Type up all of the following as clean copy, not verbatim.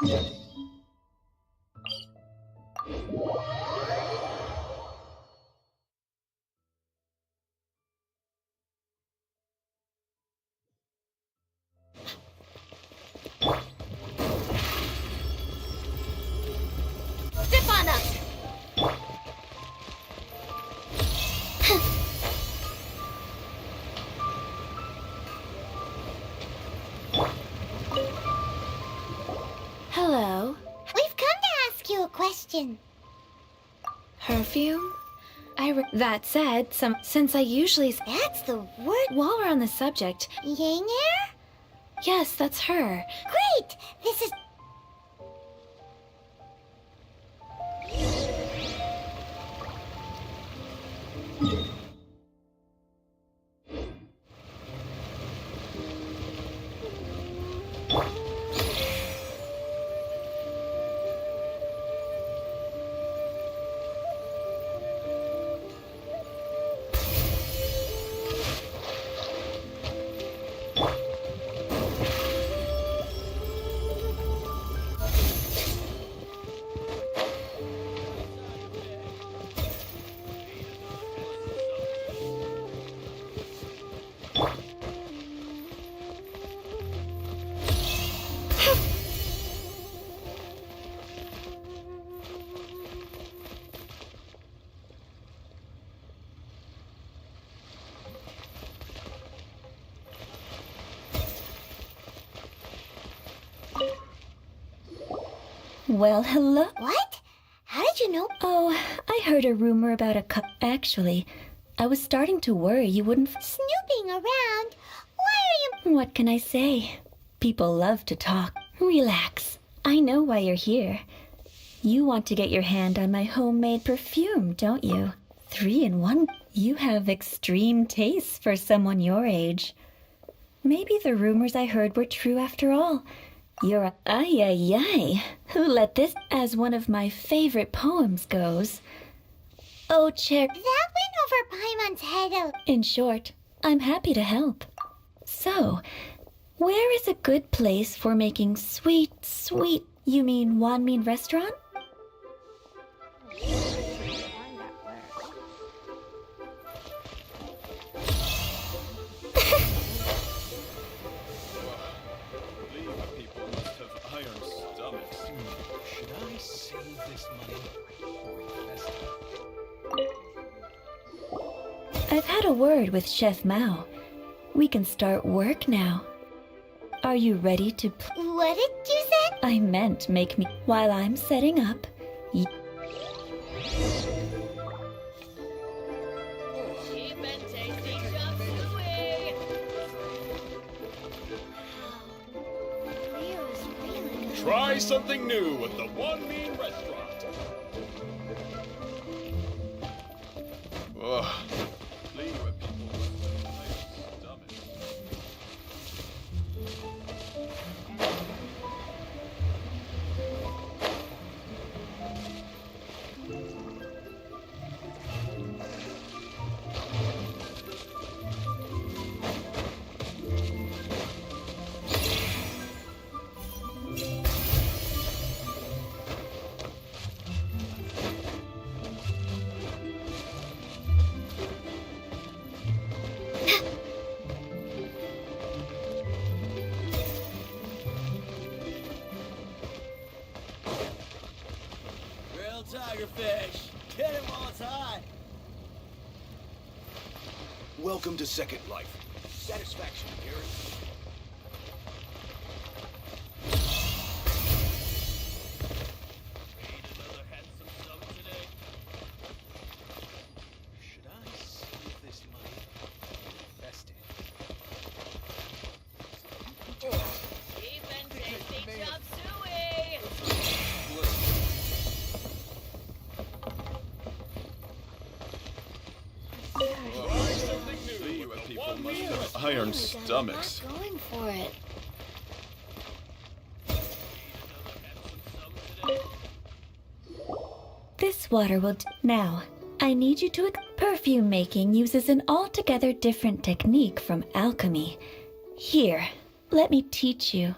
Zip on us! Hello. We've come to ask you a question. Perfume? That said, since I usually That's the word. while we're on the subject, Yang Air? yes, that's her. Great! This is... Well, hello. What? How did you know? Oh, I heard a rumor about a Actually, I was starting to worry you wouldn't. Snooping around? Why are you... What can I say? People love to talk. Relax. I know why you're here. You want to get your hand on my homemade perfume, don't you? 3 in 1. You have extreme tastes for someone your age. Maybe the rumors I heard were true after all. You're a... Ay, ay, ay. Who let this... As one of my favorite poems goes... Oh, check... That went over Paimon's head. In short, I'm happy to help. So, where is a good place for making sweet... You mean Wanmin restaurant? Should I save this money or invest it? I've had a word with Chef Mao. We can start work now. Are you ready to What did you say? I meant make me... While I'm setting up... Try something new at the One Mean Restaurant. Ugh. Leave with people with nice stomachs. Grilled tigerfish. Get him while it's hot. Welcome to Second Life. Satisfaction, Gary. Should I save this money or invest it? Try something new with the One Mean Restaurant. Iron stomachs. Not going for it. This water will... Now, I need you to... Perfume making uses an altogether different technique from alchemy. Here, let me teach you.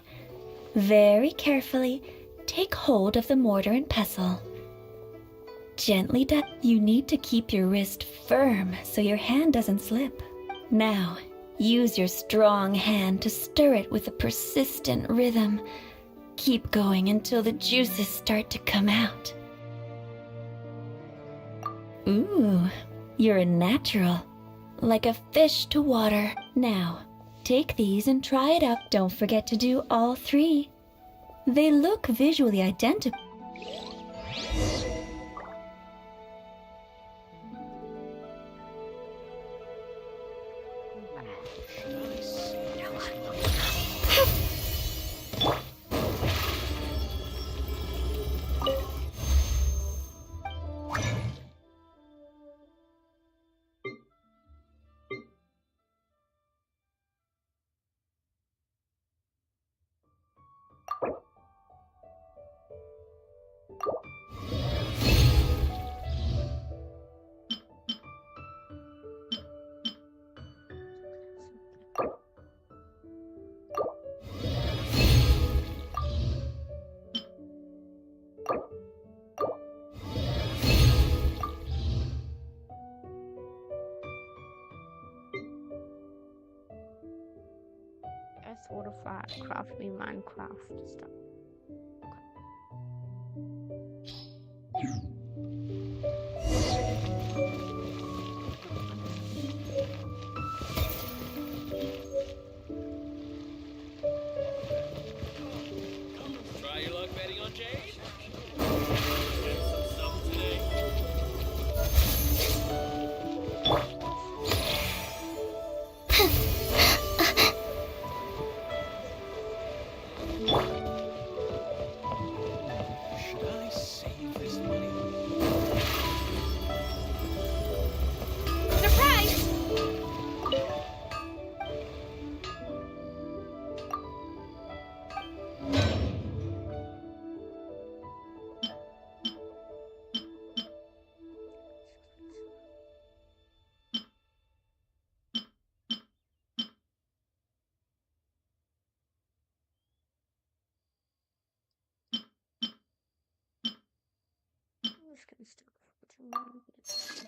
Very carefully, take hold of the mortar and pestle. Gently you need to keep your wrist firm so your hand doesn't slip. Now, use your strong hand to stir it with a persistent rhythm. Keep going until the juices start to come out. Ooh, you're a natural. Like a fish to water. Now, take these and try it out. Don't forget to do all three. They look visually identical. I thought of that craft me Minecraft stuff. Try your luck betting on Jade? Get some today. Should I save this money? Surprise! I'm just gonna stop for 2 minutes.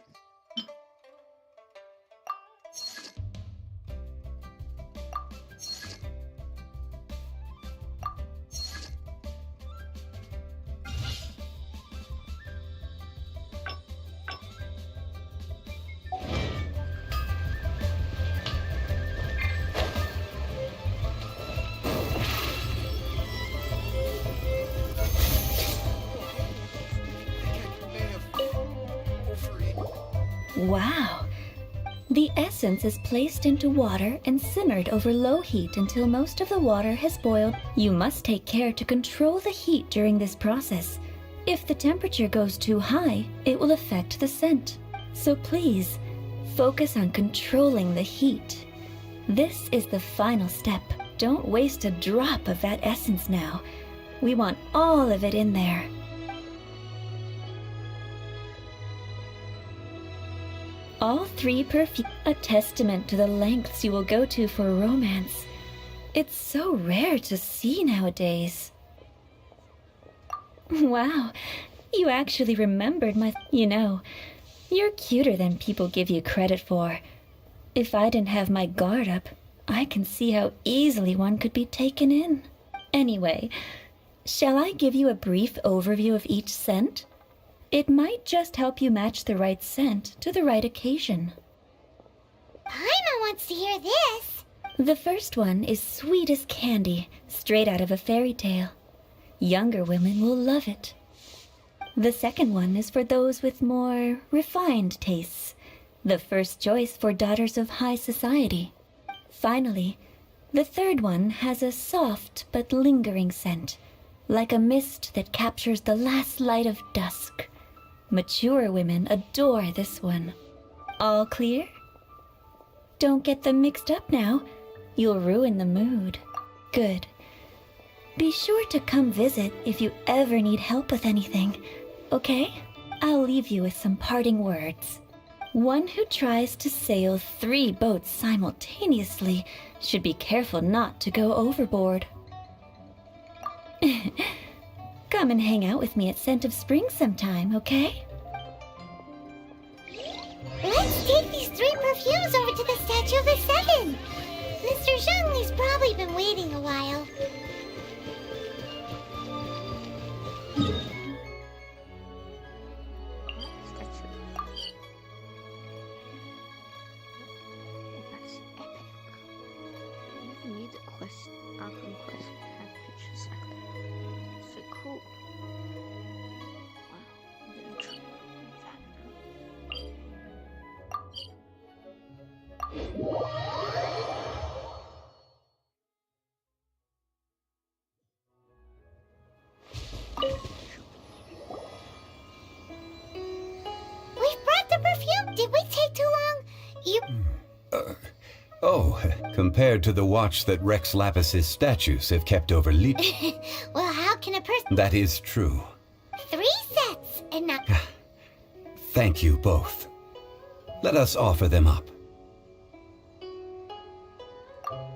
Wow! The essence is placed into water and simmered over low heat until most of the water has boiled. You must take care to control the heat during this process. If the temperature goes too high, it will affect the scent. So please, focus on controlling the heat. This is the final step. Don't waste a drop of that essence now. We want all of it in there. All three perfume, a testament to the lengths you will go to for romance. It's so rare to see nowadays. Wow, you actually remembered my... You know, you're cuter than people give you credit for. If I didn't have my guard up, I can see how easily one could be taken in. Anyway, shall I give you a brief overview of each scent? It might just help you match the right scent to the right occasion. Paimon wants to hear this. The first one is sweet as candy, straight out of a fairy tale. Younger women will love it. The second one is for those with more refined tastes. The first choice for daughters of high society. Finally, the third one has a soft but lingering scent, like a mist that captures the last light of dusk. Mature women adore this one. All clear? Don't get them mixed up now. You'll ruin the mood. Good. Be sure to come visit if you ever need help with anything, okay? I'll leave you with some parting words. One who tries to sail 3 boats simultaneously should be careful not to go overboard. Come and hang out with me at Scent of Spring sometime, okay? Let's take these 3 perfumes over to the Statue of the Seven. Mr. Zhongli's probably been waiting a while. That's epic. Even music quest, album quest had pictures like that. So cool. Wow, I didn't try that. We've brought the perfume. Did we take too long? You... Oh, compared to the watch that Rex Lapis's statues have kept over Well, how can a person... That is true. 3 sets and not... Thank you both. Let us offer them up.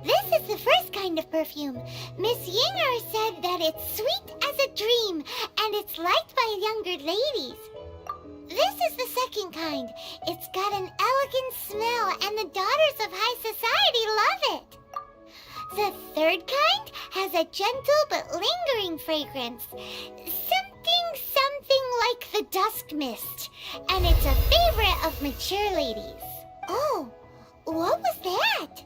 This is the first kind of perfume. Miss Yinger said that it's sweet as a dream, and it's liked by younger ladies. This is the second kind. It's got an elegant smell, and the daughters of high society love it. The third kind has a gentle but lingering fragrance. Something like the dusk mist. And it's a favorite of mature ladies. Oh, what was that?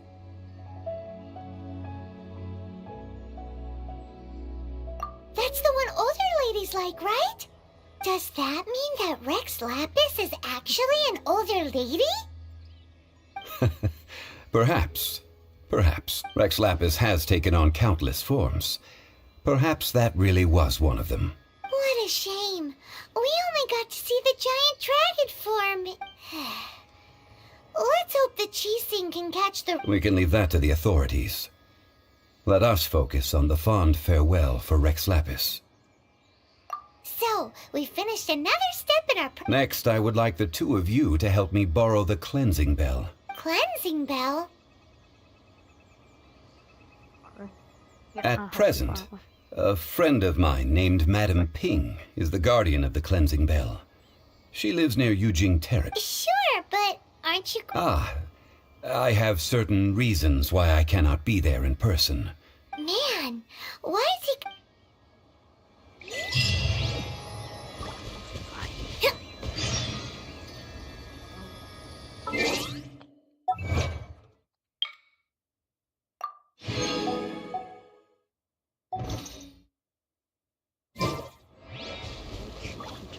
That's the one older ladies like, right? Does that mean that Rex Lapis is actually an older lady? Perhaps. Perhaps. Rex Lapis has taken on countless forms. Perhaps that really was one of them. What a shame. We only got to see the giant dragon form. Let's hope the Chising can catch the... We can leave that to the authorities. Let us focus on the fond farewell for Rex Lapis. So, we finished another step in our... Next, I would like the 2 of you to help me borrow the cleansing bell. Cleansing bell? At present, a friend of mine named Madame Ping is the guardian of the cleansing bell. She lives near Yujing Terrace. Sure, but aren't you... I have certain reasons why I cannot be there in person. Man, why is he...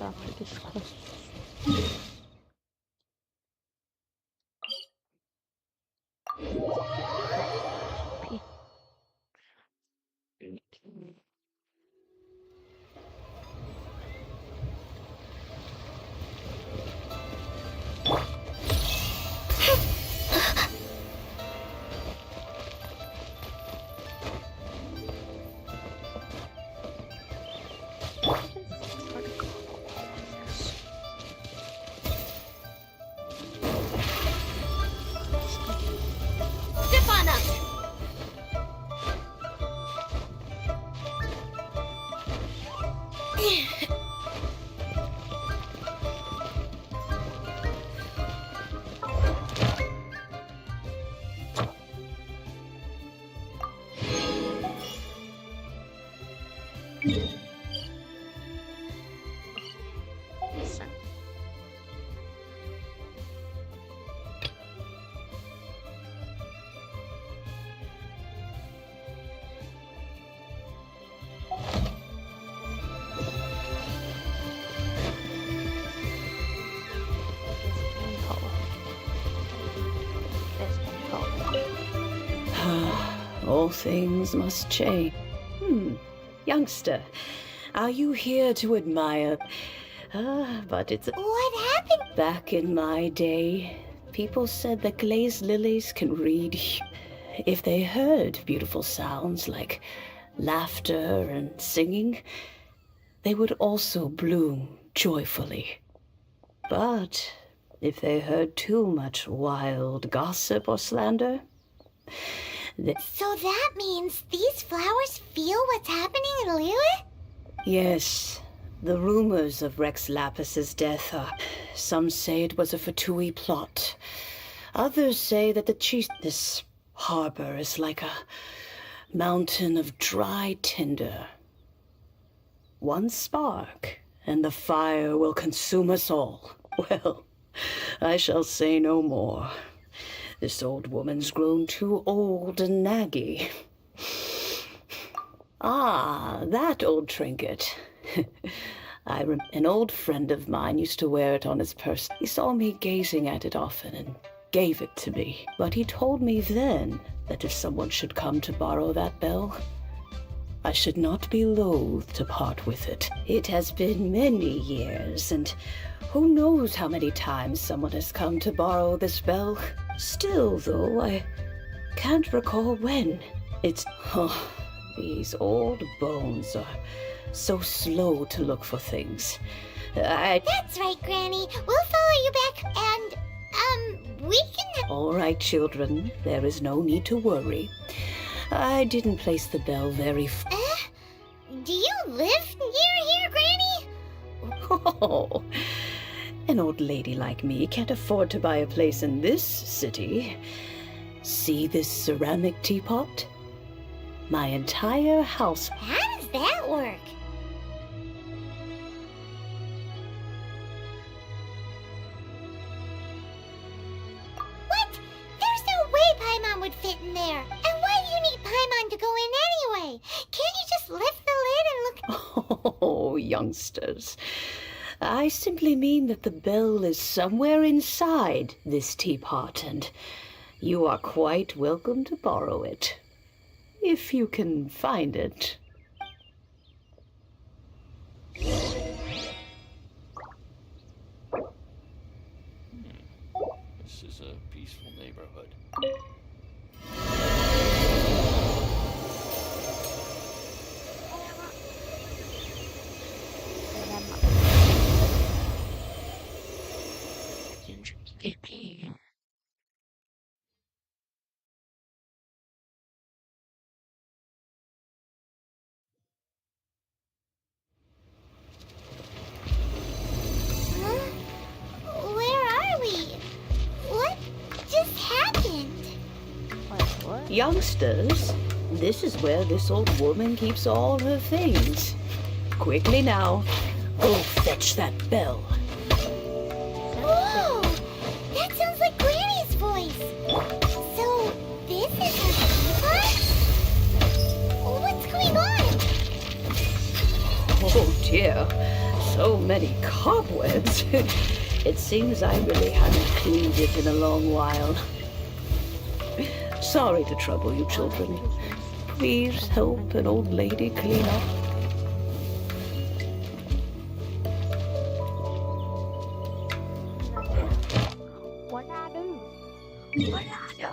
After this quest. Step on up! All things must change. Youngster, are you here to admire? But it's... What happened? Back in my day, people said that glazed lilies can read. If they heard beautiful sounds like laughter and singing, they would also bloom joyfully. But if they heard too much wild gossip or slander, So that means these flowers feel what's happening in Liyue? Yes, the rumors of Rex Lapis's death are... Some say it was a Fatui plot. Others say that the chief... This harbor is like a mountain of dry tinder. One spark, and the fire will consume us all. Well, I shall say no more. This old woman's grown too old and naggy. Ah, that old trinket. An old friend of mine used to wear it on his person. He saw me gazing at it often and gave it to me. But he told me then that if someone should come to borrow that bell, I should not be loath to part with it. It has been many years, and who knows how many times someone has come to borrow this bell. Still, though, I can't recall when. It's... Oh, these old bones are so slow to look for things. That's right, Granny. We'll follow you back and, we can... All right, children. There is no need to worry. I didn't place the bell very... Do you live near here, Granny? Oh, an old lady like me can't afford to buy a place in this city. See this ceramic teapot? My entire house... How does that work? What? There's no way Paimon would fit in there. And why do you need Paimon to go in anyway? Can't you just lift the lid and look... Oh, youngsters. I simply mean that the bell is somewhere inside this teapot, and you are quite welcome to borrow it. If you can find it. This is a peaceful neighborhood. Where are we? What just happened? What? Youngsters, this is where this old woman keeps all her things. Quickly now, go fetch that bell. Whoa! That sounds like Granny's voice. So, this is her teapot? What's going on? Oh dear, so many cobwebs. It seems I really haven't cleaned it in a long while. Sorry to trouble you, children. Please help an old lady clean up. What I do? What I do?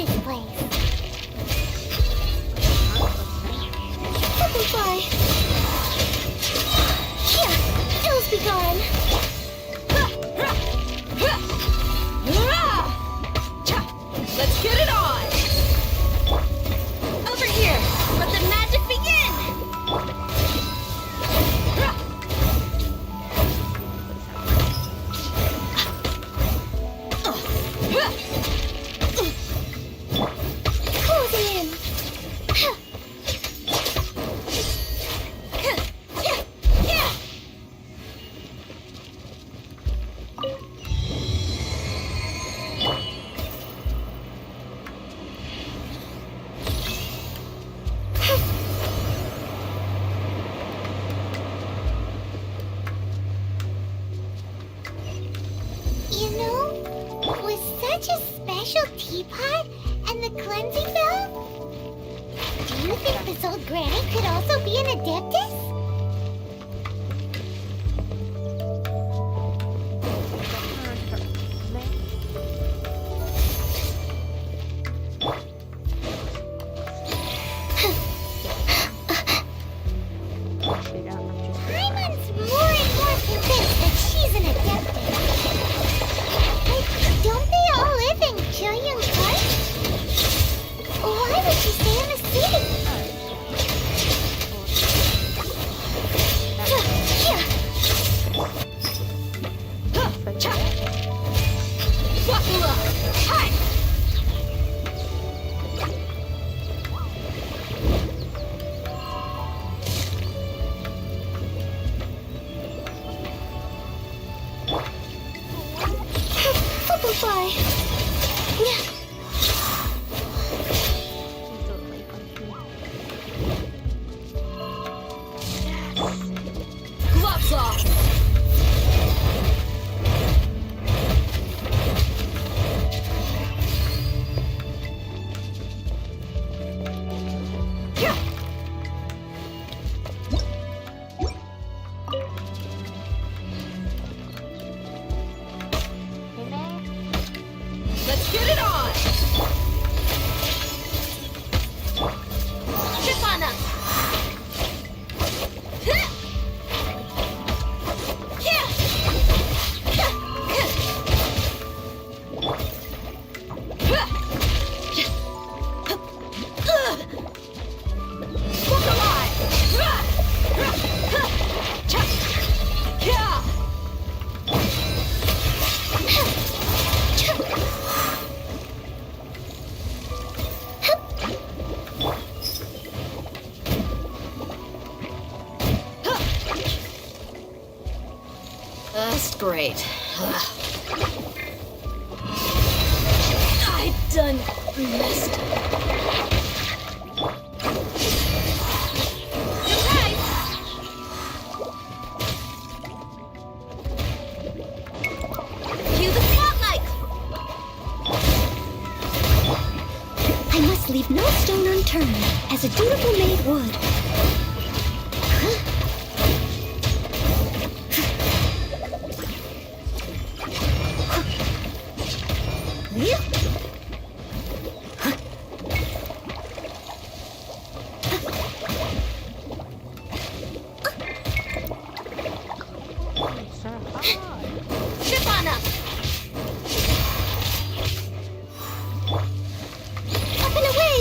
this place. Butterfly. Here, ills be gone. Let's get it on! Over here! Let the magic begin! Cozy in. You know, with such a special teapot and the cleansing bell, do you think this old granny could also be an adeptus? Raymon's more and more convinced that she's an adeptus. But don't they all live in Julian Park? Why would she stay in the city? Butterfly. Gloves off! Let's get it on! Chip on them! Look alive! That's great. I done messed up. Okay. Cue the spotlight. I must leave no stone unturned, as a dutiful maid would. Chip on up. Up and away!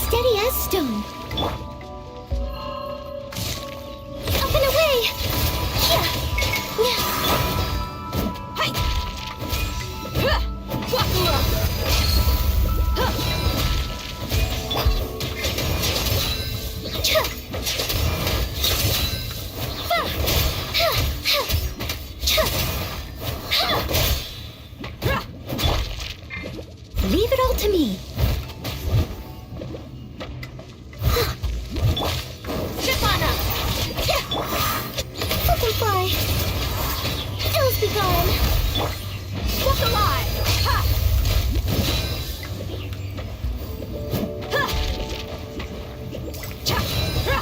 steady as stone. Up and away! Yeah. Hi! Wakula! Leave it all to me. Shipana! Butterfly! Ills be gone! Walk alive! Ha! Ha! Cha! Ra!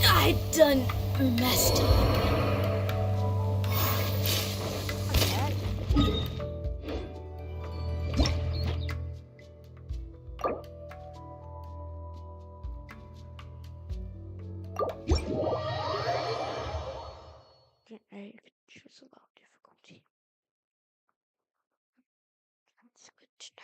I done messed up. You can choose a low difficulty. That's good to know.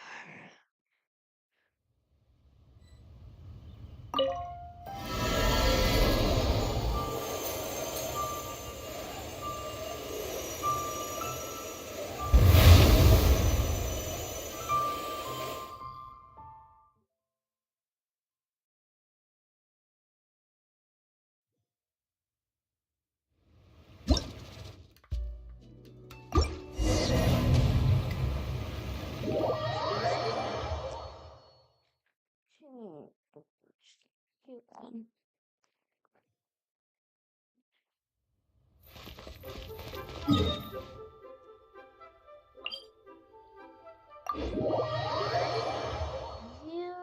Yeah.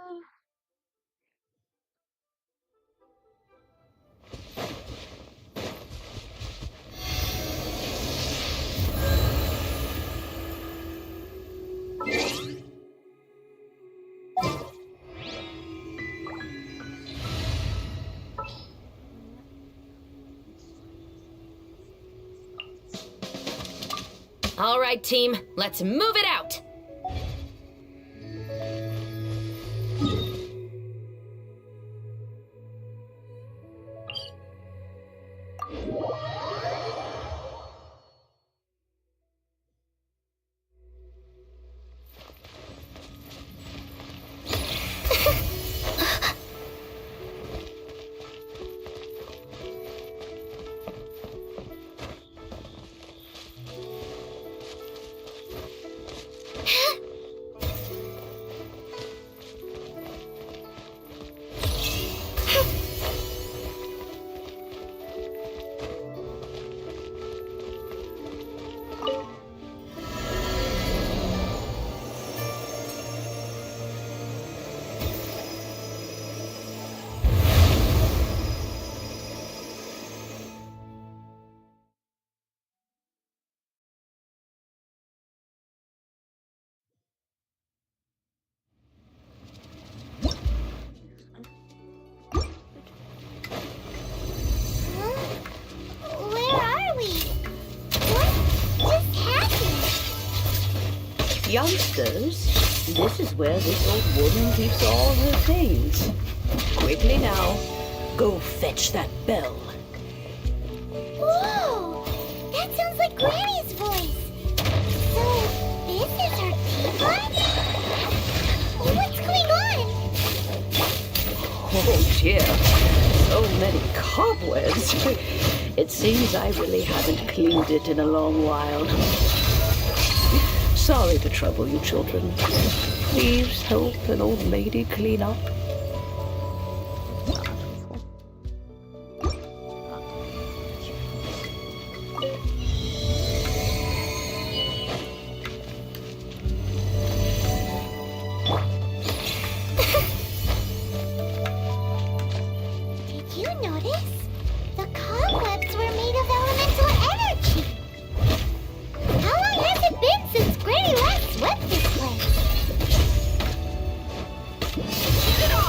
All right, team, let's move it out! Where are we? What just happened? Youngsters, this is where this old woman keeps all her things. Quickly now, go fetch that bell. Whoa! That sounds like Granny's voice. So, this is her teapot? What's going on? Oh dear, so many cobwebs. It seems I really haven't cleaned it in a long while. Sorry to trouble you, children. Please help an old lady clean up. Did you notice? The cobwebs were made of elemental energy. How long has it been since Granny last swept this place? Get off!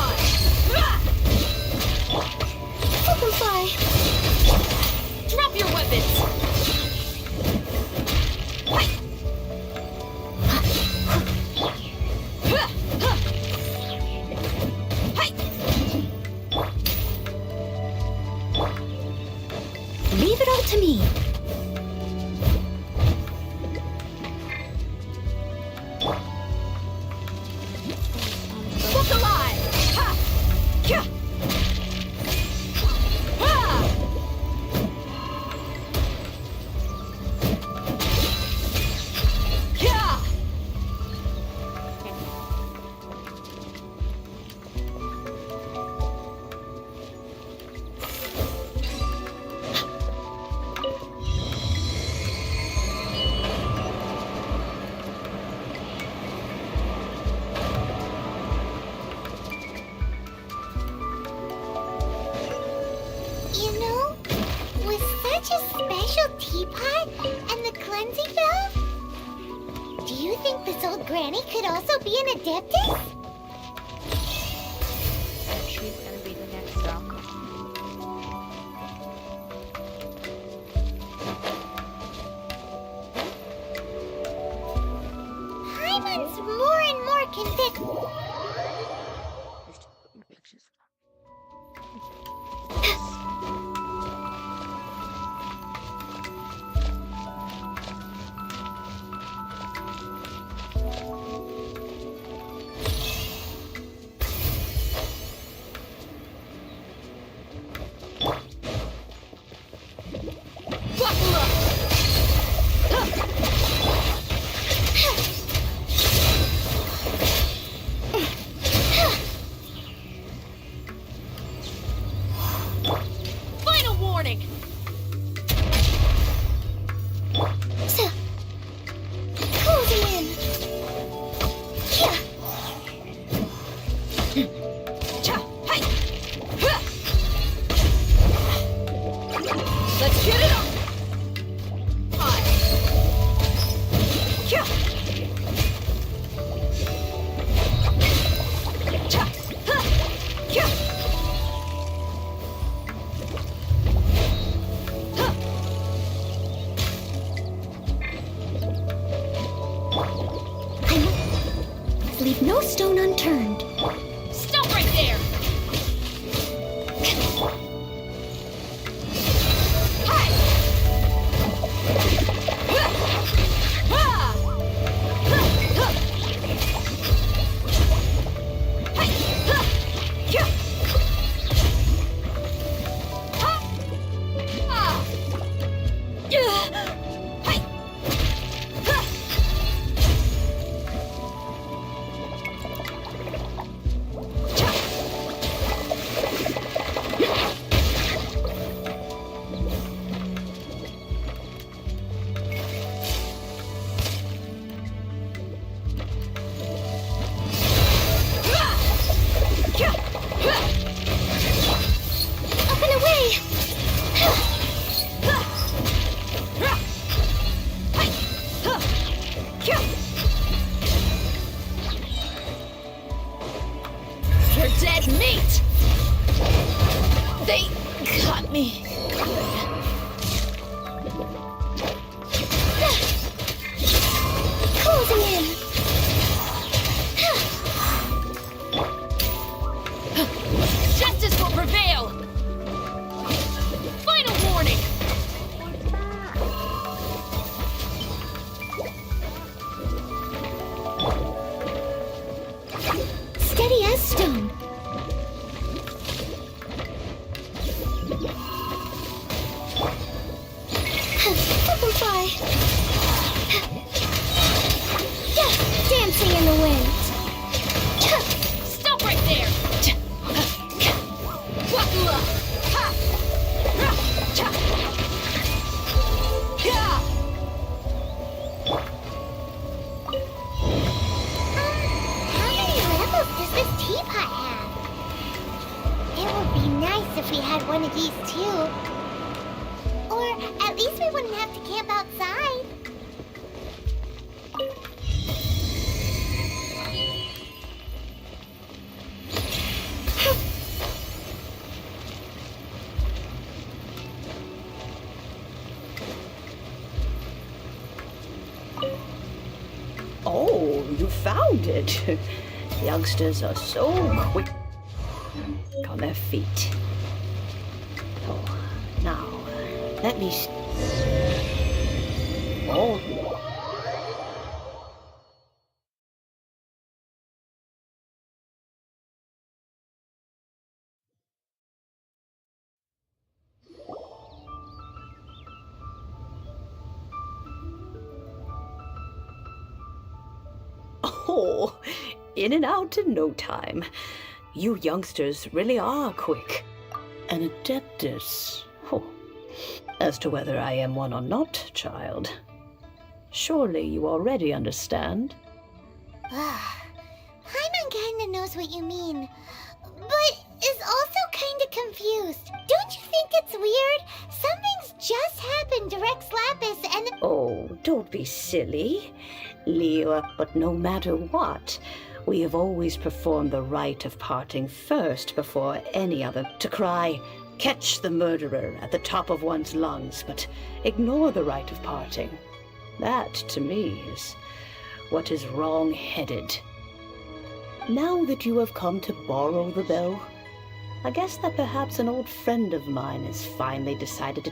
Do you think this old granny could also be an adeptus? She's gonna be the next Falcon. Paimon's more and more convinced. Pictures. Final warning! Closing in. Yeah. Let's get it on! Leave no stone unturned. Stop right there! Up and away. You're dead meat! They got me. Closing in. Justice will prevail! Final warning! Steady as stone. Butterfly. Yeah, dancing in the wind. Stop right there! Wakula! Ha! Ra! Cha! Yeah! How many levels does this teapot have? It would be nice if we had one of these too. Or at least we wouldn't have to camp outside. Oh, you found it. Youngsters are so quick on their feet. Oh, now, let me... Oh. Oh, in and out in no time. You youngsters really are quick. An adeptus. Oh. As to whether I am one or not, child, surely you already understand. Paimon kinda knows what you mean, but is also kinda confused. Don't you think it's weird? Some things just happened to Rex Lapis and... Oh, don't be silly, Leo. But no matter what, we have always performed the rite of parting first before any other. To cry, "Catch the murderer," at the top of one's lungs, but ignore the rite of parting. That, to me, is what is wrong-headed. Now that you have come to borrow the bell, I guess that perhaps an old friend of mine has finally decided to